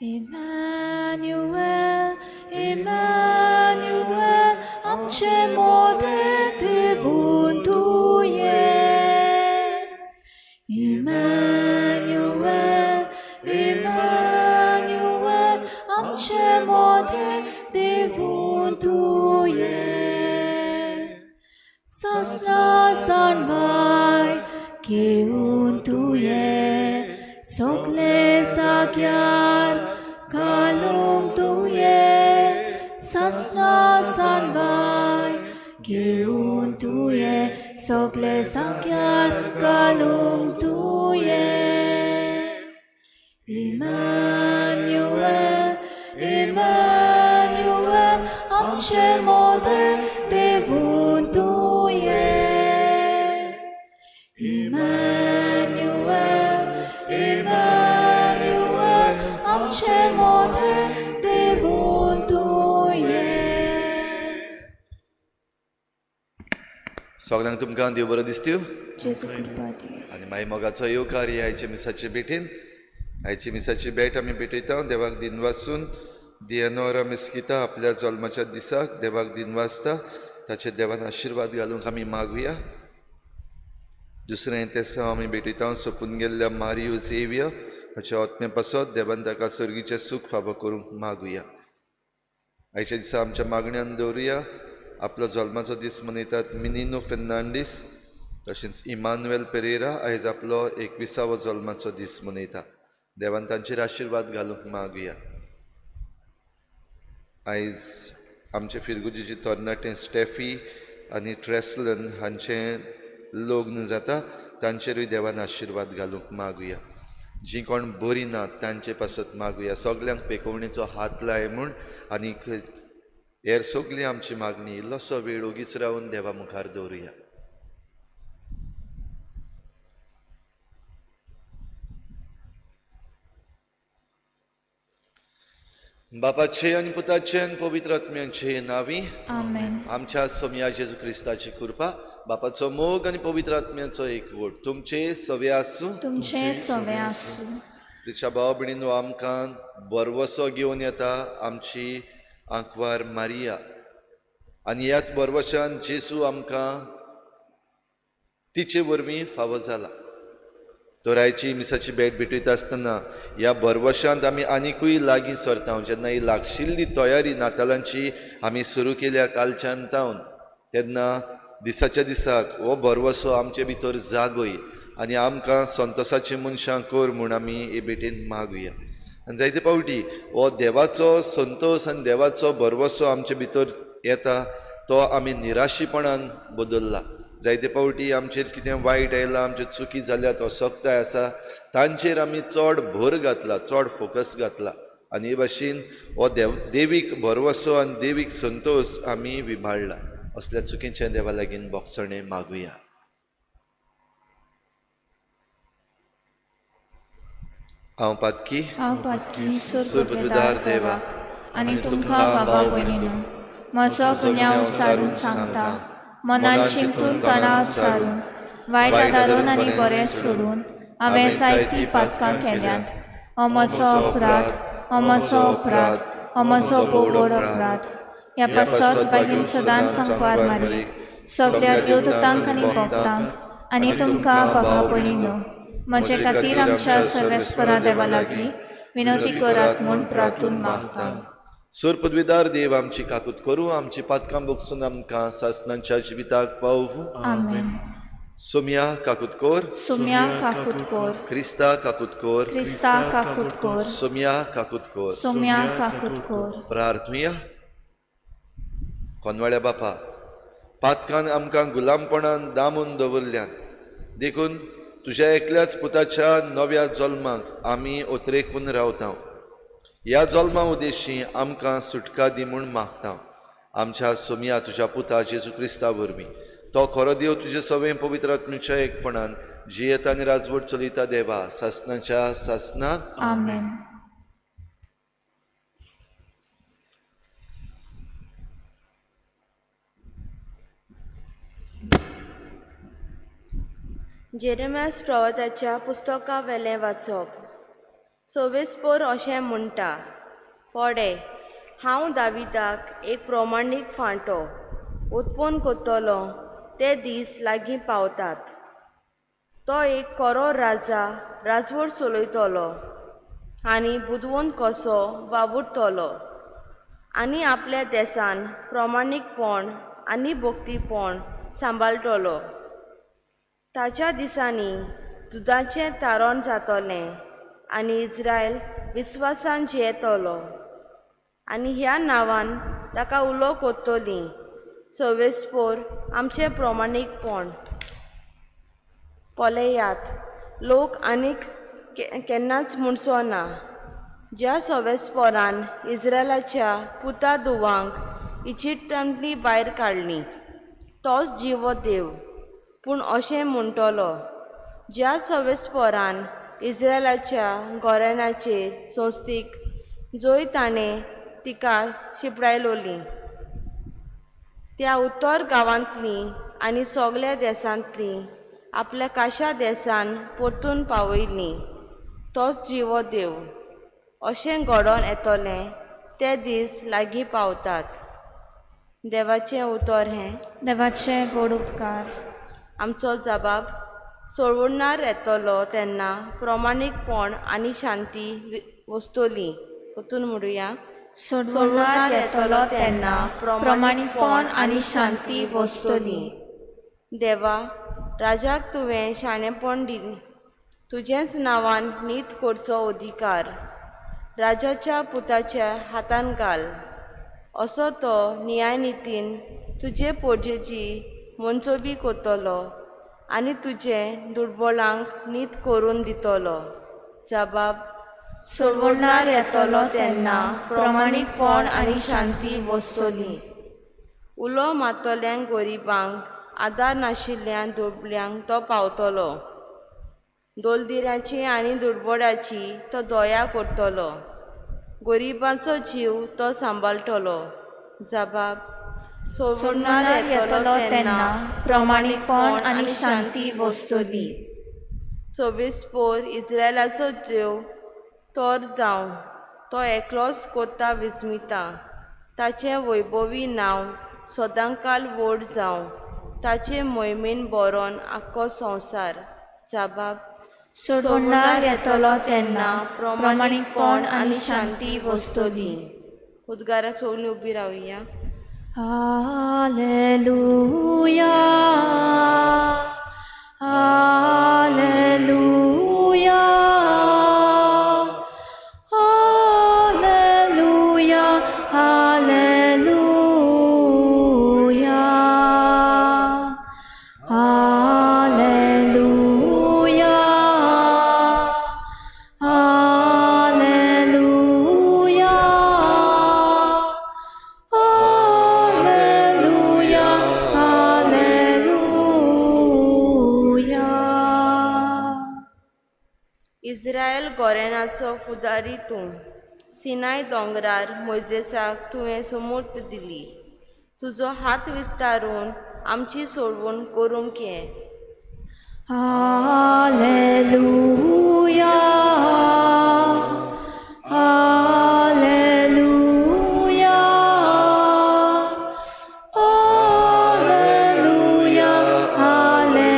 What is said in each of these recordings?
Emmanuel, Emmanuel, आमचे मोठे देवून तुये. Emmanuel, Emmanuel, आमचे मोठे देवून तुये. Sasna sanmai घेऊन तुये, सगळे जाग्यार घालूंक तुये. ससना सानबाय घेऊन तुये, सगळे जाग्यार घालूंक तुये. Emmanuel, Emmanuel, आमचे मोठे देवून तुये. Emmanuel, Emmanuel, आमचे मोठे देवून तुये. सगळ्यांक तुमकां देव बरो दिसत्यो. जेजू कृपा दिये. आनी मागीर मोगाचो येवकार आयचे मिसाचे भेटीन. आयची मिसाची भेट आमी भेटयता देवाक दिन वाचून. दियानोरा मिस्किता आपल्या जल्माच्या दिसाक देवाक दिन वाचता. ताचे देवान आशिर्वाद घालूंक आमी मागुया. दुसरें तें आमी भेटयता सोंपून गेल्ल्या मारियो झेवियर हाचे आत्मे पासत देवान ताका सर्गीचें सूख फावो करूंक मागुया. आयच्या दिसा आमच्या मागण्यांत दवरुया. आपलो जल्माचो दीस मनयतात मिनिनो फेर्नांडीस, तशेंच इमानुएल पेरेरा आयज आपलो 21वा जल्माचो दीस मनयता. देवान तांचेर आशिर्वाद घालूंक मागुया. आयज आमचे फिरगुजीची तरणाटें स्टेफी आनी ट्रेसलन हांचें लग्न जाता. तांचेरूय देवान आशिर्वाद घालूंक मागुया. जीं कोण बरीं नात तांचे पासत मागुया. सगल्यांक पेकोवणेचो हात लाय म्हूण. आनी हेर सगळी आमची मागणी इल्लोसो वेळ ओगीच रावन देवा मुखार दवरुया. बापाचे आनी पुताचे आनी पवित्र आत्म्याचे नांवी आमेन. आमच्या सोम्या जेजू क्रिस्ताची कृपा, बापाचो मोग आनी पवित्र आत्म्याचो एकवट तुमचे सवे आसूं. तुमचे सवे आसूं. तुमच्या भाव भयणीनो आमकां बरवसो घेवन येता आमची आंकवार मारिया. आनी ह्याच बरवशान जेजू आमकां तिचे वरवीं फावो जाला. तोरायची मिसाची भेट भेटयता आसतना ह्या बरवशांत आमी आनिकूय लागीं सरता. जेन्ना ही लागशिल्ली तयारी नातालांची आमी सुरू केल्या कालच्यान तावन, तेन्ना दिसाच्या दिसाक हो बरवसो आमचे भितर जागोय आनी आमकां संतोशाची मनशां कर म्हूण आमी हे भेटेन मागुया. आनी जायते पावटी हो देवाचो संतोश आनी देवाचो बरवसो आमचे भितर येता तो आमी निराशीपणान बदलला. जायते पावटी आमचेर कितें वायट आयलां, आमच्यो चुकी जाल्यात, असक्ताय आसा, तांचेर आमी चड भर घातला, चड फोकस घातला. आनी हे भाशेन हो देवीक बरवसो आनी देवीक संतोश आमी विबाळ्ळा. असल्या चुकीचें देवा लागीं बोगसणें मागुया. हांव पातकी सुरपतदार देवाक आनी तुमकां बाबा भयणीनो म्हजो गुन्यांव उचारून सांगता. मनान चिंतून तणाव सारून वायट आदारून आनी बरें सोडून हांवें जायतीं पातकां केल्यांत. हो म्हजो अपराध, हो म्हजो अपराध, हो म्हजो बोबड अपराध. ह्या पासत बेगीन सदांच सांकवार मारी सगळ्या देवदूतांक आनी भक्तांक आनी तुमकां बाबा भयणीनो म्हजे खातीर आमच्या सर्वेस्परा देवा लागीं विनवती करात म्हूण प्रार्थून मागता. सुरपदवीदार देव आमची काकूत करूं, आमची पातकां बोगसून आमकां सासणांच्या जिविताक पावूं. आमेन. सोम्या काकूत कोर, सोम्या काकूत कोर, क्रिस्ता काकूत कोर, क्रिस्ता काकूत कोर, सोम्या काकूत कोर. सोम्या काकूत कोर. प्रार्थुया. कोनवाळ्या बापा, पातकान आमकां गुलामपणान दामून दवरल्यान देखून तुज्या एकल्याच पुताच्या नव्या जल्माक आमी ओतरेकून रावता. ह्या जल्मा उद्देशी आमकां सुटका दी म्हूण मागता आमच्या सोमिया तुज्या पुता जेजू क्रिस्ता वरवीं तो खरो देव तुजे सगळे पवित्र आत्म्याच्या एकपणान जियेता आनी राजवट चलयता देवा सासनाच्या सासनाक आमेन. जेरेमियास प्रवताच्या पुस्तका वेलें वाचप. 26 पोर अशें म्हणटा, पडे हांव दाविदाक एक प्रमाणीक फांटो उत्पन्न करतलो ते दीस लागीं पावतात. तो एक खरो राजा राजवट चलयतलो आनी बुदवंत कसो वावुरतलो आनी आपल्या देसान प्रमाणीकपण आनी भक्तीपण सांबाळटलो. ताच्या दिसांनी दुदाचें तारण जातलें आनी इस्रायल विस्वासान जियेतलो आनी ह्या नांवान ताका उलो करतलीं. 26 पोर आमचें प्रमाणीकपण. पळयात, लोक आनीक केन्नाच म्हणचो ना, ज्या 26 पोरान इस्रायलाच्या पुता धुवांक इजिप्टांतली भायर काडली तोच जिवो देव. पूण अशें म्हणटलो, ज्या 26 पोरान इस्रायलाच्या गोऱ्यानाचेर संस्थीक जंय ताणें तिका शिपडायलोली त्या उत्तर गांवांतलीं आनी सगल्या देसांतलीं आपल्या काशा देसान परतून पावयलीं तोच जिवो देव. अशें घडोवन येतलें ते दीस लागीं पावतात. देवाचें उतर हें. देवाचे गोड उपकार. आमचो जबाब. सोडवणार येतलो तेन्ना प्रमाणीकपण आनी शांती वस्तोली. परतून म्हणुया. सोडवणार येतलो तेन्ना प्रमाणीकपण आनी शांती वस्तली. देवा, राजाक तुवें शाणेपण दिली. तुजेच नांवान नीत करचो अधिकार राजाच्या पुताच्या हातान घाल. असो तो न्यायनितीन तुजे पोरजेची मनसोबी करतलो आनी तुजे दुर्बळांक नीत करून दितलो. जबाब. सोडवणार येतलो तेन्ना प्रमाणीकपण आनी शांती वस्तली. उलो मातोल्यांक गरिबांक आदार नाशिल्ल्या दुर्बल्यांक तो पावतलो. दोलदिऱ्याची आनी दुर्बळाची तो दया करतलो. गरिबांचो जीव तो सांबाळटलो. जबाब. सोडवणार येतलो तेन्ना प्रमाणीकपण आनी शांती वस्तली. 26 पोर इस्रायलाचो देव तोर जावं तो एकलोच कोता विस्मिता. ताचें वैभवी नांव सदांकाल व्हड जावं ताचे मोहिमेन बरोवन आख्खो संवसार. जबाब. सोडवणार येतलो तेन्ना प्रमाणीकपण आनी शांती वस्तली. उद्गाराक सगळीं उबी रावया. हालेलुया हालेलुया हालेलुया हालेलुया हालेलुया हालेलुया हालेलुया हालेलुया. इस्रायल गोरेनाचो फुडारी तूं. सिनाय दोंगरार मोइजेसाक तुवें समूर्त दिली. तुजो हात विस्तारून आमची सोडवण करूंक ये. हालेलुया हालेलुया हालेलुया हालेलुया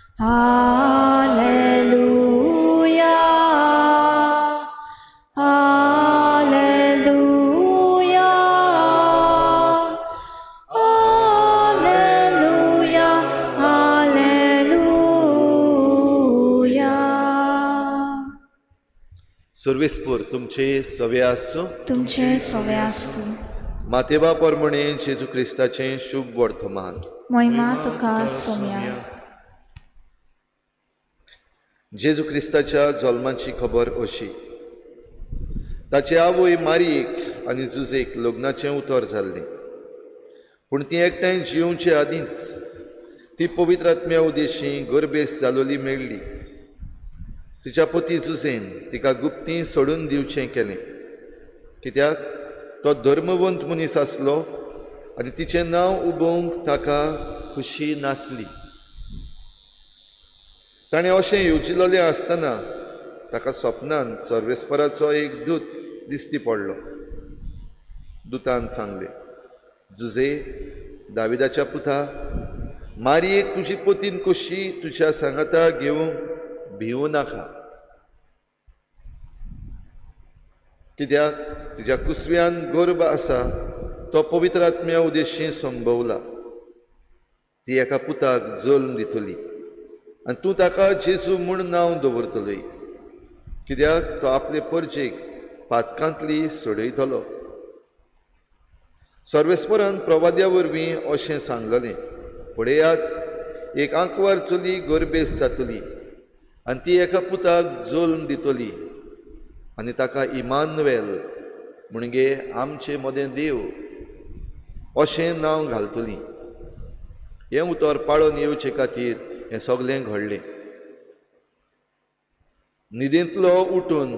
हालेलुया हालेलुया हालेलुया हालेलुया. सर्वेस्पूर तुमचे सवे आसूं. तुमचे सवे आसूं. मातेवा परमणे जेजू क्रिस्ताचें शुभ वर्तमान. महिमा तुका सोम्या. जेजू क्रिस्ताच्या जल्माची खबर अशी. ताचे आवय मारियेक आनी जुजेक लग्नाचें उतर जाल्लें, पूण ती एकठांय जिवचे आदींच ती पवित्र आत्म्या उदेशी गर्भेस जालोली मेळ्ळी. तिच्या पती जुजेन तिका गुप्ती सोडून दिवचें केलें, कित्याक तो धर्मवंत मनीस आसलो आनी तिचें नांव उबोवंक ताका खुशी नासली. ताणें अशें येवजिल्लें आसतना ताका स्वप्नांत सर्वेस्पराचो एक दूत दिश्टी पडलो. दुतान सांगलें, जुजे, दाविदाच्या पुता, मारियेक तुजी पतीन कशी तुज्या सांगाता घेवंक भिवू नाका, कित्याक तिच्या कुसव्यान गर्भ आसा तो पवित्र आत्म्या उदेशी संभवला. ती एका पुताक जल्म दितली आनी तूं ताका जेजू म्हूण नांव दवरतली, कित्याक तो आपले परजेक पातकांतली सोडयतलो. सर्वेस्परान प्रवाद्या वरवीं अशें सांगलेलें, पळयात, एक आंकवार चली गर्भेस जातली आनी ती एका पुताक जल्म दितली आनी ताका इमानुएल म्हणजे आमचे मदें देव अशें नांव घालतली. हें उतर पाळोवन येवचे खातीर हें सगळें घडलें. न्हिदेंतलो उठून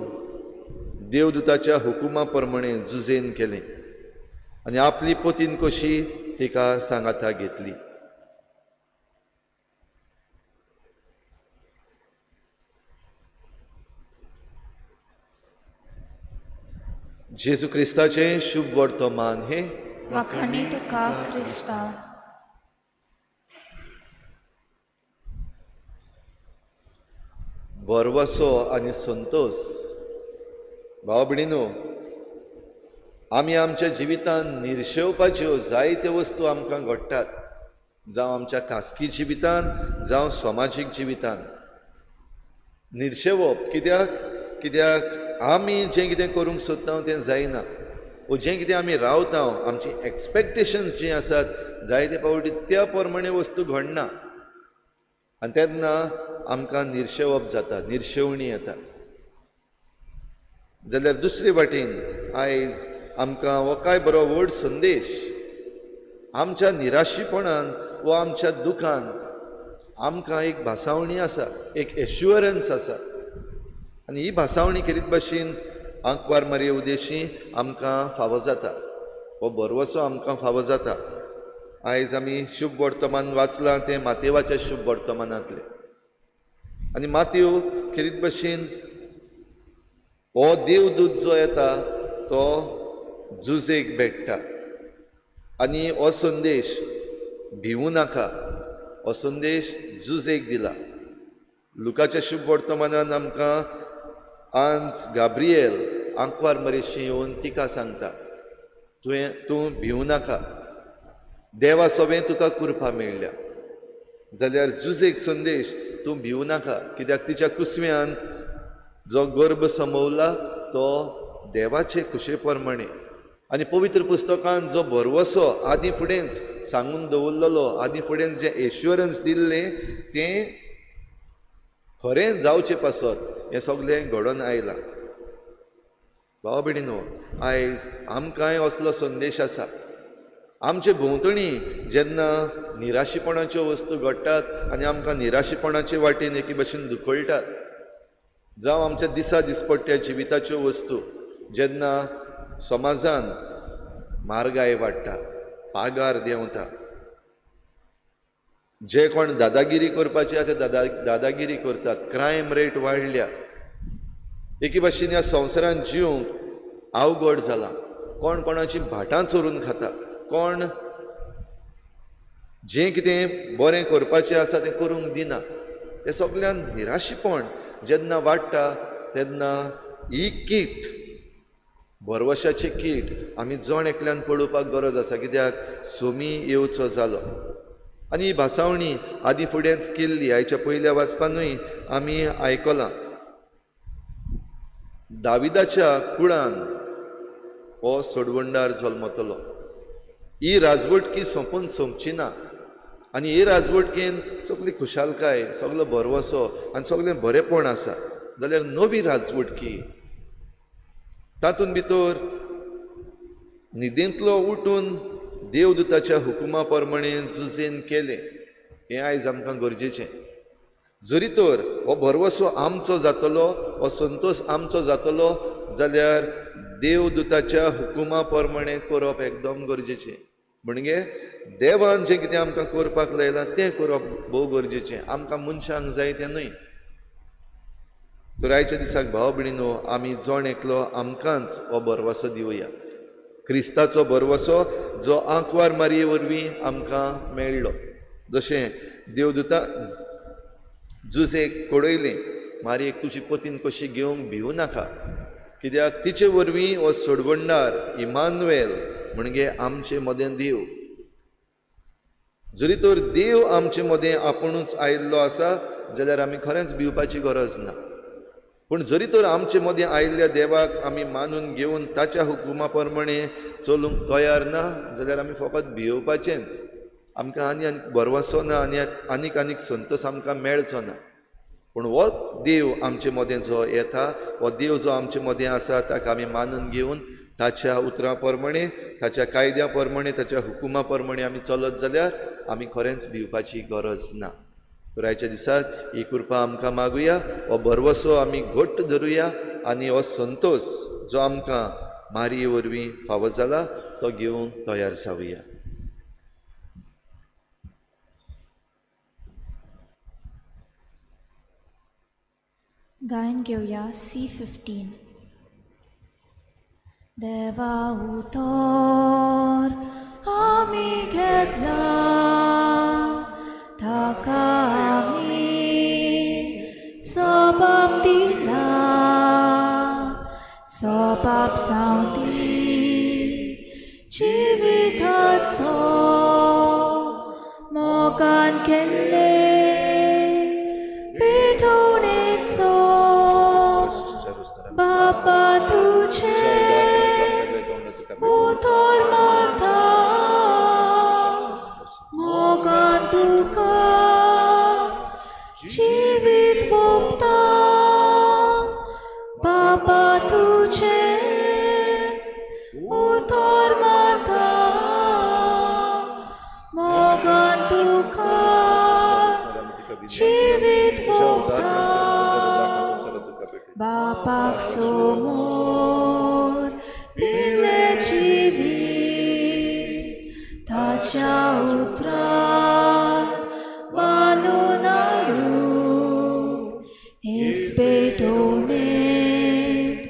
देवदूताच्या हुकुमा प्रमाणें जुजेन केलें आनी आपली पतीन कशी तिका सांगाता घेतली. जेजू क्रिस्ताचें शुभ वर्तमान हे वखाणी तुका क्रिस्ता. बरवसो आनी संतोष. भाव भयणीनो, आमी आमच्या जिवितांत निर्शेवपाच्यो जायत्यो वस्तू आमकां घडटात, जावं आमच्या खासगी जिवितांत जावं समाजीक जिवितांत. निर्शेवप कित्याक आमी जें कितें करूंक सोदता तें जायना, वो जें कितें आमी रावता आमची एक्सपेक्टेशन्स जीं आसात जायते फावटी त्या प्रमाणे वस्तू घडना आनी तेन्ना आमकां निर्शेवप जाता, निर्शेवणी येता. जाल्यार दुसरे वाटेन आयज आमकां हो काय बरो व्हड संदेश. आमच्या निराशीपणान वा आमच्या दुखान आमकां एक भासावणी आसा, एक एश्युरन्स आसा आनी ही भासावणी करीत भाशेन आंकवार मारिये उदेशी आमकां फावो जाता, हो बरवसो आमकां फावो जाता. आयज आमी शुभ वर्तमान वाचलां तें मातेवाच्या शुभ वर्तमानांतलें आनी मातेव करीत भाशेन हो देवदूत जो येता तो जुजेक भेटता आनी हो संदेश भिवू नाका हो संदेश जुजेक दिला. लुकाच्या शुभ वर्तमानान आमकां आंज गाब्रिएल आंकवार मरेशी येवन तिका सांगता, तूं भिवू नाका, देवा सोबें तुका कुरपा मेळ्ळ्या. जाल्यार जुजेक संदेश, तूं भिवू नाका, कित्याक तिच्या कुसव्यान जो गर्भ संभवला तो देवाचे खुशे प्रमाणे. आनी पवित्र पुस्तकांत जो बरवसो आदी फुडेंच सांगून दवरलेलो, आदी फुडें जें एश्युरन्स दिल्लें तें खरें जावचें पासत हें सगळें घडोवन आयलां. भाव भयणीनो, आयज आमकांय असलो संदेश आसा. आमचे भोंवतणी जेन्ना निराशीपणाच्यो वस्तू घडटात आनी आमकां निराशीपणाचे वाटेन एके भशेन धुकळटात, जावं आमच्या दिसपट्ट्या जिविताच्यो वस्तू जेन्ना समाजान म्हारगाय वाडटा, पागार देंवता, जे कोण दादागिरी करपाचे ते दादागिरी करतात, क्रायम रेट वाडल्या, एके भाशेन ह्या संवसारान जिवंक अवघड जाला. कोण कोणाची भाटां चोरून खाता, कोण जें कितें बरें करपाचें आसा तें करूंक दिना. हें सगळ्यान निराशीपण जेन्ना वाडटा तेन्ना ही कीट, बरवशाची कीट आमी जण एकल्यान पळोवपाक गरज आसा, कित्याक सोमी येवचो जालो. आनी ही भासावणी आदी फुडेंच केल्ली, आयच्या पयल्या वाचपानूय आमी आयकलां. दाविदाच्या कुळान हो सोडवंडार जल्मतलो. ही राजवटकी सोंपून सोंपची ना आनी हे राजवटकेन सगळी खुशालकाय, सगळो बरवसो आनी सगळें बरेपण आसा, जाल्यार नवी राजवटकी तातूंत भितर न्हिदेंतलो उठून देवदूताच्या हुकुमा प्रमाणे झुजेन केलें, हें आयज आमकां गरजेचें. जरी तर हो बरवसो आमचो जातलो, हो संतोश आमचो जातलो, जाल्यार देवदूताच्या हुकुमा प्रमाणे करप एकदम गरजेचें. म्हणजे देवान जें कितें आमकां करपाक लायलां तें करप भोव गरजेचें, आमकां मनशांक जाय तें न्हय. तर आयच्या दिसाक भाव भयणीनो, आमी जण एकलो आमकांच हो बरवसो दिवया, क्रिस्ताचो बरवसो जो आंकवार मारये वरवीं आमकां मेळ्ळो. जशें देवदूता जुजेक कळयलें, मारयेक तुजी पतीन कशी घेवंक भिवू नाका, कित्याक तिचे वरवीं हो सोडवणदार इमानुएल म्हणजे आमचे मदें देव. जरी तर देव आमचे मदें आपुणूच आयिल्लो आसा जाल्यार आमी खरेंच भिवपाची गरज ना. पूण जरी तर आमचे मदें आयिल्ल्या देवाक आमी मानून घेवन ताच्या हुकुमा प्रमाणे चलूंक तयार ना जाल्यार आमी फकत भिवपाचेंच. आमकां आनी बरवसो ना आनी आनीक संतोश आमकां मेळचो ना. पूण हो देव आमचे मदें जो येता, हो देव जो आमचे मदें आसा ताका आमी मानून घेवन ताच्या उतरां प्रमाणे, ताच्या कायद्या प्रमाणे, ताच्या हुकुमा प्रमाणे आमी चलत जाल्यार आमी खरेंच भिवपाची गरज ना. तर आयच्या दिसाक ही कृपा आमकां मागुया, हो बरवसो आमी घट्ट धरुया आनी हो संतोश जो आमकां मारये वरवीं फावो जाला तो घेवंक तयार जावया. गायन घेवया C15. देवा उतर आमी घेतला, ताका आमी सबाब दिला, सबाब सांगती जिविताचो मोगान केल्ले पेटोवणेचो बापा तुझे उतर माता मोगान तुका जिवीत भोगता, बापा तुझे उतर माता मोगान तुका जिवीत भोगता, बापाक समोर पिले जिवीत ताच्या उतरार बांदून हाडून हेच पेटोवणेंत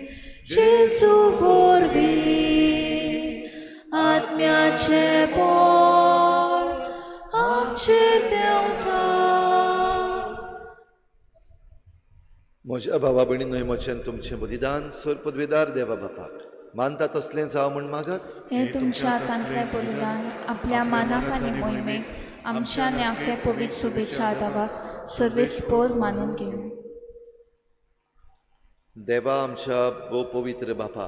जेजू वरवीं आत्म्याचे बोल आमचेर देंवता. म्हज्या भावा भयणींनो, म्हजें तुमचें बलिदान सर पदवेदार देवा बापाक मानता तसलें जावं म्हूण मागात. हे तुमच्या हातांतलें बलिदान आपल्या मानाक आनी मोहिमेक आमच्या न्याके पवित्र शुभेच्छा आदावाक सर्वेस्पोर मानून घेवन. देवा आमच्या भोव पवित्र बापा,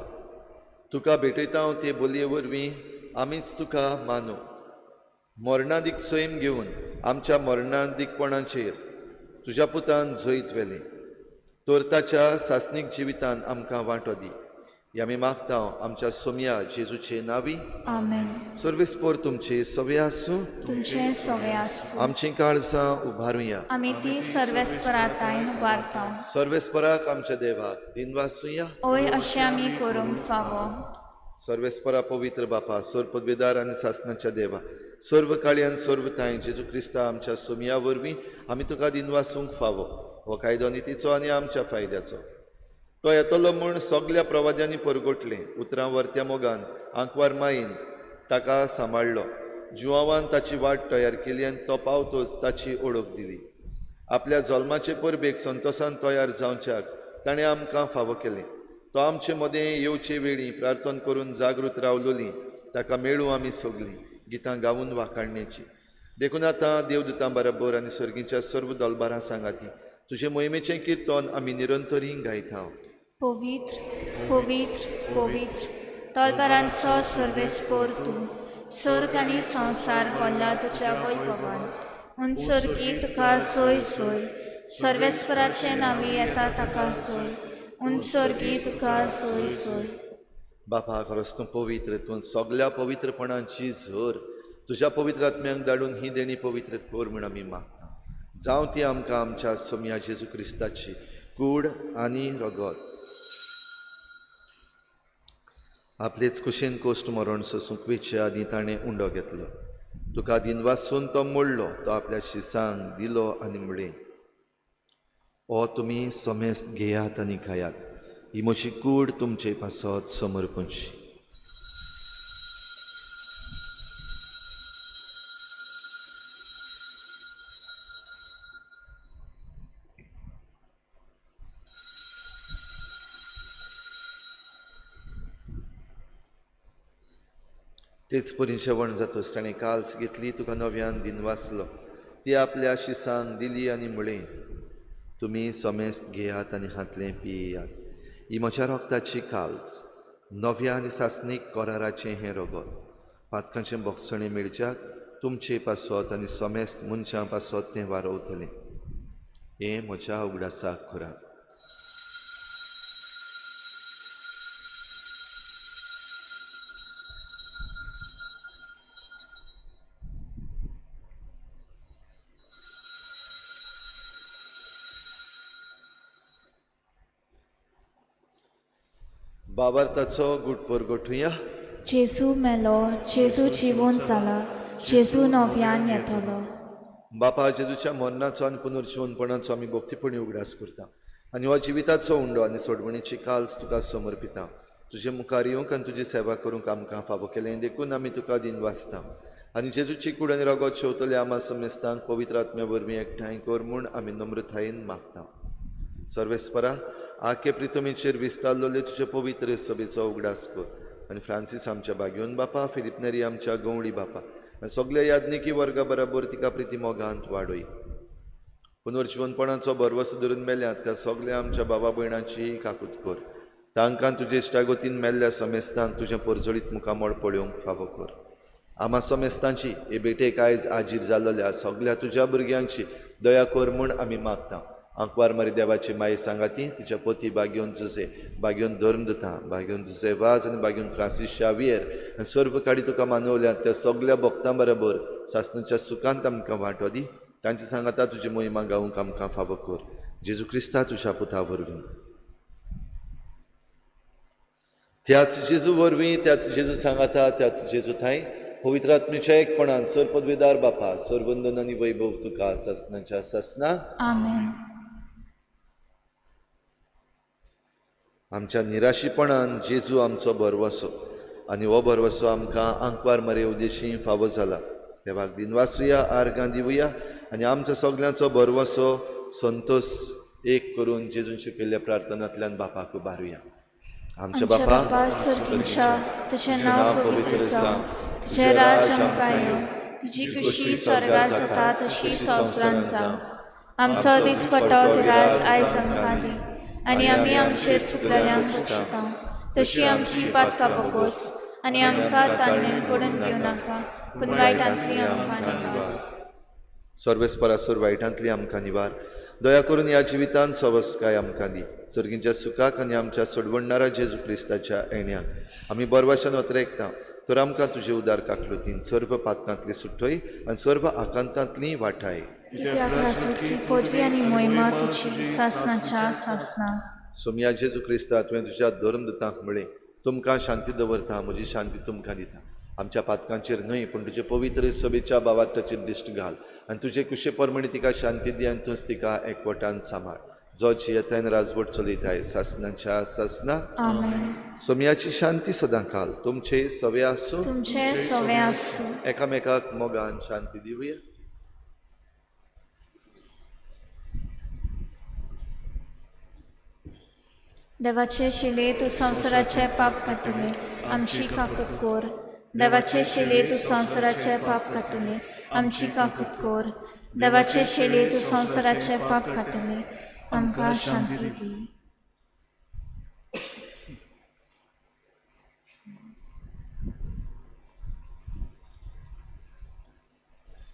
तुका भेटयता हांव ते बलये वरवीं आमीच तुका मानू. मरणादीक सैम घेवन आमच्या मरणादीकपणाचेर तुज्या पुतान जैत वेलें, तर ताच्या सासनीक जिवितान आमकां वांटो दी. हे आमी मागता आमच्या सोम्या जेजूचे नांवी. आमेन. सर्वेस्पोर तुमचे सवे आसूं, तुमचे सवे आसूं. आमची काळजां उबारुया. आमी ती सर्वेस्परातायेन वारता. सर्वेस्पराक आमच्या देवाक दिनवासूया. ओय अशें आमी करूंक फावो. सर्वेस्परा पवित्र बापा, सर पदवेदार आनी सासनाच्या देवा, सर्व काळी आनी सर्व थाय जेजू क्रिस्ता आमच्या सोम्या वरवीं आमी तुका दिनवासूंक फावो. हो कायदो नितीचो आनी आमच्या फायद्याचो. तो येतलो म्हूण सगल्या प्रवाद्यांनी परगोटलें. उतरां वर्त्या मोगान आंकवार मायेन ताका सांबाळ्ळो. जुवावान ताची वाट तयार केली आनी तो पावतोच ताची ओळख दिली. आपल्या जल्माचे परबेक संतोशान तयार जावच्याक ताणें आमकां फावो केलें. तो आमचे मदें येवचे वेळी प्रार्थना करून जागृत रावलोली. ताका मेळूं आमी सगलीं गितां गावून वाखाणण्याची. देखून आतां देवदूतां बरोबर आनी सर्गीच्या सर्व दलबारां सांगाती तुजे मोहिमेचें किर्तन आमी निरंतरी गायता. पवित्र पवित्र पवित्र तलबारांचो सर्वेस्पोर तूं, स्वर्ग आनी संवसार भरला तुज्या वैभवान उंचसर्गी तुका सोय सोय सर्वेस्पराचे नावी येता ताका सोय उंचसर्गी तुका सोय सोय बापा खरोच तूं पवित्र तूं सगळ्या पवित्रपणांची झर तुज्या पवित्र आत्म्यांक धाडून ही देणी पवित्र कोर म्हण आमी मागता जावं ती आमकां आमच्या सोम्या जेजू क्रिस्ताची कूड आनी रगत आपलेच कुशेन कोश्ट मरण सोसूंक वेचे आदी ताणें उंडो घेतलो तुका दिनवासून तो मोडलो तो आपल्या शिसांक दिलो आनी म्हळें ओ तुमी समेस्त घेयात आनी खायात ही म्हजी कूड तुमचे पासत समर्पणची तेच परी जेवण जातोच ताणें काल्स घेतली तुका नव्यान दिन वाचलो ती आपल्या शिसांक दिली आनी म्हळें तुमी समेस्त घेयात आनी हातलें पियेयात ही म्हज्या रोगताची काल्स नव्या आनी सासणीक कराराचें हें रगत पातकांचें बोगसणें मेळच्याक तुमचे पासत आनी समेस्त मनशां पासत तें वारवतलें हें म्हज्या उगडासाक खुराक बाबार्ताचो गुटपोर गोठुया जेजू मेलो जेजू जिवून जाला जेजू नव्यान येतलो बापा जेजूच्या मरणाचो आनी पुनर्जीवनपणाचो आमी भक्तीपणी उगडास करता आनी हो जिविताचो उंडो आनी सोडवणीची काल्स तुका समर्पिता तुजे मुखार येवंक आनी तुजी सेवा करूंक आमकां फावो केलें देखून आमी तुका दिन वाचता आनी जेजूची कूड आनी रगत शेवतले आमा समेस्तांक पवित्र आत्म्या वरवीं एकठांय कर म्हूण आमी नम्रतायेन मागता सर्वेस्परा आखे प्रितमेचेर विस्तारलोले तुजे पवित्र सभेचो उगडास कर आनी फ्रांसीस आमच्या बागेवन बापा फिलिप नेरी आमच्या गवळी बापा आनी सगळ्या याज्ञिकी वर्गा बरोबर तिका प्रिती मोगांत वाडय पुनर्जीवनपणाचो भरवसो धरून मेल्यात त्या सगळ्या आमच्या बाबा भयणांची काकूट कर तांकां तुजे इश्टागतीन मेल्ल्या समेस्तांक तुजें परजळीत मुखामळ पळोवंक फावो कर आमा समेस्तांची हे बेटेक आयज आजीर जाल्ल्या सगळ्या तुज्या भुरग्यांची दया कर म्हूण आमी मागता आंकवार मारी देवाची माये सांगाती तिच्या पती बागेवन जुसे बागेवन धर्मदता बागेवन जुसे वाज आनी बागेवन फ्रांसीस शावियर आनी सर्व काडी तुका मानवल्यात त्या सगळ्या भक्तां बरोबर सासणाच्या सुखांत आमकां वांटो दी तांची सांगाता तुजी मोहिमा गावूंक आमकां फावो कर जेजू क्रिस्ता तुज्या पुता वरवीं त्याच जेजू वरवीं त्याच जेजू सांगाता त्याच जेजू थंय पवित्र आत्मेच्या एकपणान सर पदवीदार बापा सर्वंदन आनी वैभव तुका सासणाच्या सासना आमेन आमच्या निराशीपणान जेजू आमचो भरवसो आनी हो भरवसो आमकां आंकवार मरे उद्देशी फावो जाला देवाक दिन वाचुया आर्गां दिवया आनी आमच्या सगळ्यांचो भरवसो संतोष एक करून जेजून शिकयल्ल्या प्रार्थनांतल्यान बापाक उबारुया आमचे बापा सुर्गीच्या तुझें नांव पवित्र जावं तुझें राज आमकां येवं तुजी खुशी स्वर्गांत जाता तशी संवसारांत जावं आमचो दिसपट्टो दिरास आयज आमकां दी आनी आमी आमचेर चुकलेल्यांक बक्षिता तशी आमची पातकां बकोस आनी आमकां ताणें पडून घेवं नाका पूण वायटांतली आमकां निवार सर्वेस्परासूर वायटांतली आमकां निवार दया करून ह्या जिवितांत सवस्काय आमकां दी सर्गींच्या सुखाक आनी आमच्या सोडवणारा जेजू क्रिस्ताच्या येण्याक आमी बरवाशान वतरेकता तर आमकां तुजे उदार काकलुतीन सर्व पातकांतली सुटय आनी सर्व आकांतांतली वाटाय पदवी आनी मोहिमा तुजी सासणाच्या सासना सोम्या जेजू क्रिस्ता तुवें तुज्या धर्मदतांक म्हळें तुमकां शांती दवरता म्हजी शांती तुमकां दिता आमच्या पातकांचेर न्हय पूण तुजे पवित्र सभेच्या बावार्थाचेर दिश्ट घाल आनी तुजे कुशे परमणी तिका शांती दी आनी तूंच तिका एकवटान सांबाळ जो जियेतान राजवट चलयताय सासणाच्या सासना सोम्याची शांती सदां काल तुमचे सवे आसूं तुमचे सवे आसूं एकामेकाक मोगान शांती दिवया देवाचे शिले तूं संवसाराचे पाप काटिले आमची काकूट कोर देवाचे शिले तूं संवसाराचे पाप काटिले आमची काकूट कोर देवाचे शिले तूं संवसाराचे पाप काटिले आमकां शांती दी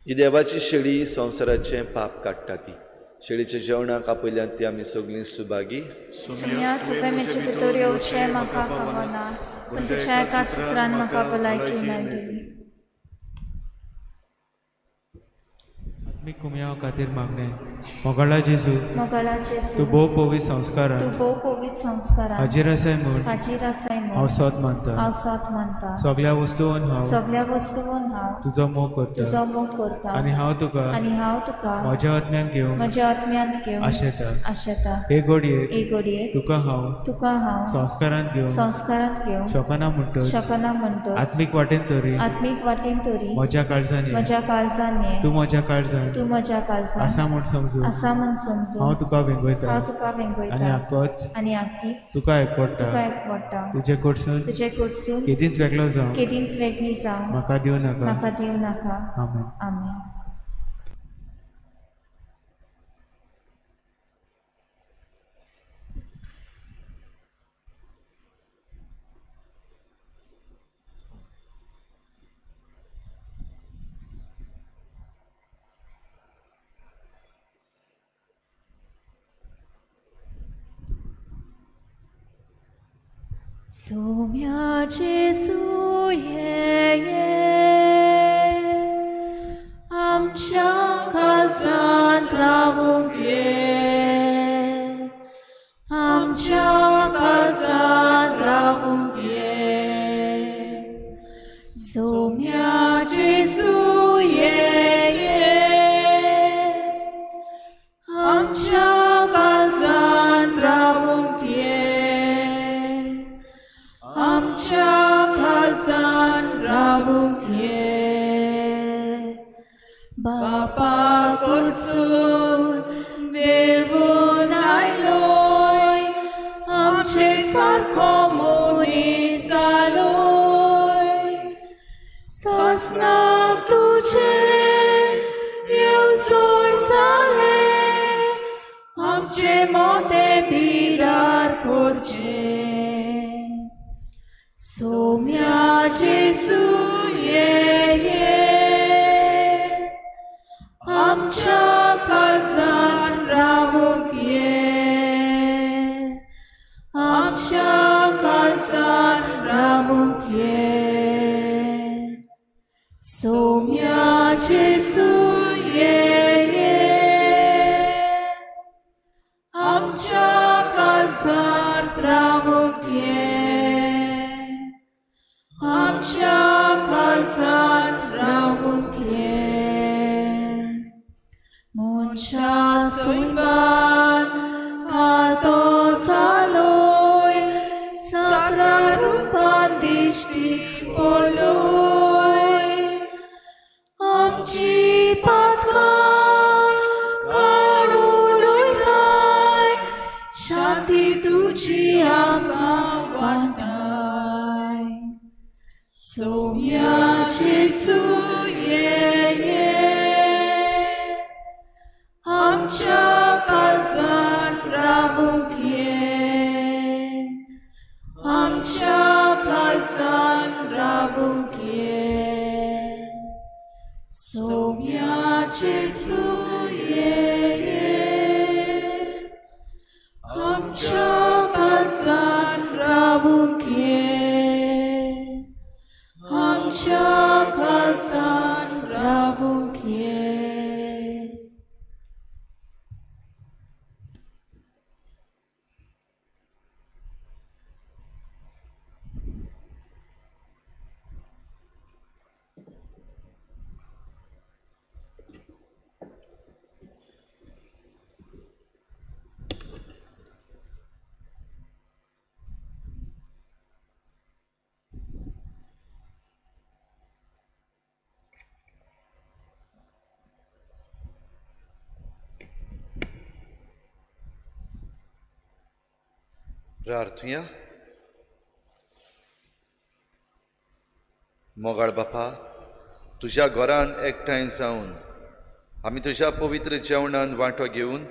ही देवाची शेळी संवसाराचें पाप काडटा ती शेळीच्या जेवणाक आपयल्यान ती आमी सगळीं सुभागी. सुम्या तुवें म्हजे भितर येवचें म्हाका फावना, पूण तुज्या एकाच उतरान म्हाका भलायकी मेळटली. आत्मीक कुमयाव खातीर मागणें. मोगाळा जेजू, मोगाळा तूं जेजू, भोव पवित संस्कारान तूं भोव पवित्र संस्कारान हाजीर आसाय म्हूण हाजीर आसाय हांव म्हूण सोत मानता. हांव साथ मानता. सगळ्या वस्तूंवन हांव सगळ्या वस्तूंवन हांव तुजो मोग करता तुजो मोग करता आनी हांव तुका आनी हांव तुका म्हज्या आत्म्यान घेवन म्हज्या आत्म्यांत घेवन आशेता. आशेता. हे घडयेक एक घडयेक तुका हांव हांव संस्कारान घेवन संस्कारांत घेवन शोकना म्हणटच शकना म्हणटो आत्मीक वाटेन तरी आत्मीक वाटेन तरी म्हज्या काळजान ये. म्हज्या काळजान ये. तूं म्हज्या काळजान तूं म्हज्या काळजान आसा म्हूण समजू आसा म्हूण समजून हांव तुका वेंगयता हांव तुका आनी वेंगयता आकोच आनी आखीच तुका एकपडटा. तुका एकवटा. तुजे कडसून तुजे कडसून केदींच वेगळो जावं केदींच वेगळी जावं म्हाका दिवं नाका. म्हाका दिवं नाका. आमेन. आमेन. सोम्या जेजू ये आमच्या काळजांत रावूंक ये. आमच्या काळजांत रावूंक ये. सोम्या जेजू ये आमच्या काळजांत रावूंक ये. आमच्या काळजान रावूंक ये. बापा कडसून देवून आयलोय आमचे सारको मनीस जालोय. सासनाक तुजे येवजण जाले आमचे मोते बिडार करचे. सोम्या जेजू ये आमच्या काळजान रावूंक ये. आमच्या काळजान रावूंक ये. सोम्या जेजू ये आमच्या काळजान रावूंक ये. आमच्या काळजान रावूंक ये. मोनच्या सुयबान खातो जालोय चाकरा रुपान दिश्टी पडलोय. आमची पातकां काडून उडयताय शांती तुजी आमकां वाटाय. सोम्या जेजू ये आमच्या काळजान रावूंक ये. आमच्या काळजान रावूंक ये. सोम्या जेजू ये आमच्या काळजान रावूंक ये. आमच्या काळजान रावूंक ये. प्रार्थुया. मोगाळ बापा, तुज्या घरान एकठांय जावन आमी तुज्या पवित्र जेवणान वांटो घेवन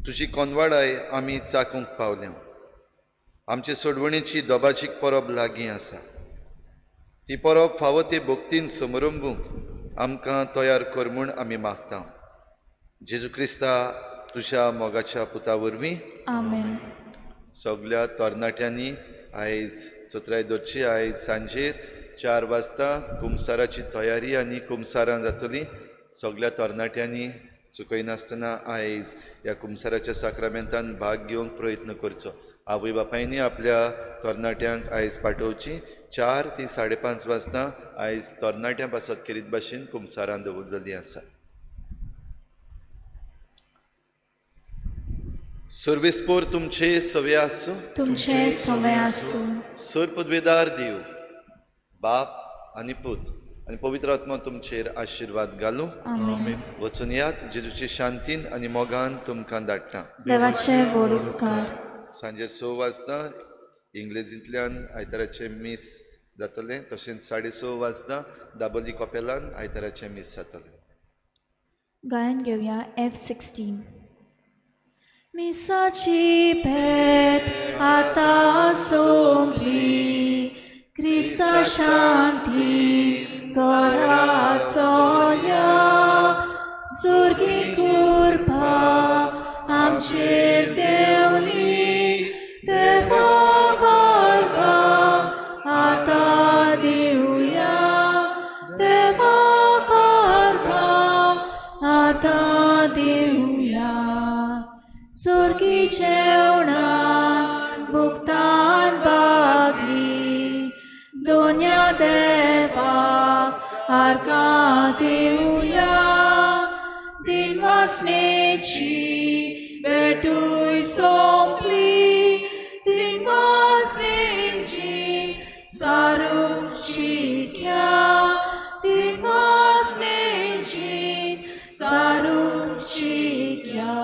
तुजी कोनवाडाय आमी चाकूंक पावल्या. आमचे सोडवणेची दोबाचीक परब लागीं आसा. ती परब फावो ते भक्तीन समारंभूंक आमकां तयार कर म्हूण आमी मागता. जेजू क्रिस्ता तुज्या मोगाच्या पुता वरवीं आमेन. सगळ्या तरणाट्यांनी आयज चोत्रायदोरची आयज सांजेर 4 वाजता कुमसाराची तयारी आनी कुमसारां जातली. सगळ्या तरणाट्यांनी चुकयनासतना आयज ह्या कुमसाराच्या साक्रामेंतान भाग घेवंक प्रयत्न करचो. आवय बापायनी आपल्या तरणाट्यांक आयज पाठोवची. 4 ते 5:30 वाजता आयज तरणाट्यां पासत करीत भाशेन कुमसारां दवरलेलीं आसा. सर्वेस्पोर तुमचे सवे आसूं. तुमचे सवे आसूं. सर्पद्वेदार देव बाप आनी पूत आनी पवित्र आत्मा तुमचेर आशिर्वाद घालूं. आमेन. वचून यात जेजूची शांतीन आनी मोगान तुमकां धाडटा. देवाचे बोड उपकार. सांजे 6 वाजता इंग्लिजींतल्यान आयताराचे मीस जातलें. तशेंच 6:30 वाजता दाबोली कॉपेलान आयताराचें मीस जातलें. गायन घेवया F16. मिसाची भेट आतां सोंपली. क्रिस्ता शांती घराचो या. सुर्गी कृपा आमचेर देवली. देवा गार्गा आतां दिवया. देवा गार्गा आतां दिवया. सुर्गी जेवणान भुगतान बागली. दोन्या देवाक आर्गां दिवया. दिनवासनेची भेटूय सोंपली. दिनवासनेची सारूची घ्या. दिनवासनेची सारूची घ्या.